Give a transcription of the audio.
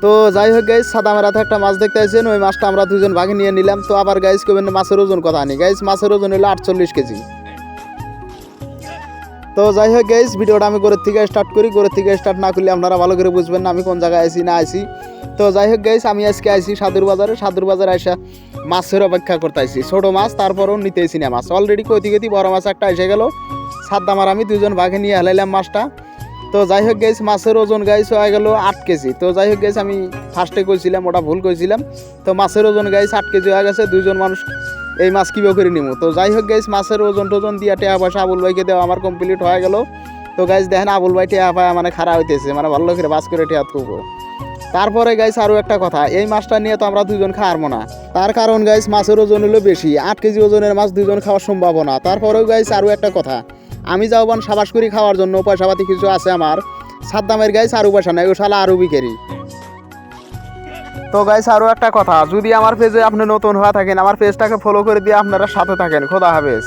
তো যাই হোক গাইস, সাদা মেরাতে একটা মাছ দেখতে আসছেন, ওই মাছটা আমরা দুজন ভাগে নিয়ে নিলাম। তো আবার গাইস কবেন মাছের ওজন কথা আনি, গাইস মাছের ওজন হলো 48 কেজি। তো যাই হোক গাইস, ভিডিওটা আমি গোরের থেকে স্টার্ট করি। গোরের থেকে স্টার্ট না করলে আপনারা ভালো করে বুঝবেন না আমি কোন জায়গায় আছি না আছি। তো যাই হোক গাইস, আমি আজকে আইছি সাদুর বাজারে আসা মাছের অপেক্ষা করতে আইছি। ছোটো মাছ তারপরও নিতেছি না মাছ, অলরেডি কইতে বড় মাছ একটা এসে গেল। সাদ্দাম আর আমি দুজন ভাগে নিয়ে হেলাইলাম মাছটা। তো যাই হোক গাইস, মাছের ওজন গাইস হয়ে গেল 8 কেজি। তো যাই হোক গাইস, আমি ফার্স্টে কইছিলাম ওটা ভুল কইছিলাম। তো মাছের ওজন গাইস 8 কেজি হয়ে গেছে। দুইজন মানুষ এই মাছ কীভাবে করে নিব। তো যাই হোক গাইস, মাছের ওজন টোজন দিয়ে টেয়া পয়সা আবুল ভাইকে দেওয়া আমার কমপ্লিট হয়ে গেল। তো গাইস দেখেন আবুল ভাই টেয়া পায় মানে খারাপ হইতেছে, মানে ভালো করে বাস করে টেয়া করবো। তারপরে গাইস আরও একটা কথা, এই মাছটা নিয়ে তো আমরা দুজন খাওয়ারবো না। তার কারণ গাইস মাছের ওজন হলো বেশি, 8 কেজি ওজনের মাছ দুজন খাওয়ার সম্ভাবনা। তারপরেও গাইস আরও একটা কথা, আমি যাওবান সাবাস করি খাওয়ার জন্য পয়সাপাতি কিছু আছে আমার। সাদ্দামের গাইস আরও পয়সা নেই, ও শালা আরও বিকেরি। তো গাইস আরও একটা কথা, যদি আমার পেজে আপনি নতুন হয়ে থাকেন, আমার পেজটাকে ফলো করে দিয়ে আপনারা সাথে থাকেন। খোদা হাফেজ।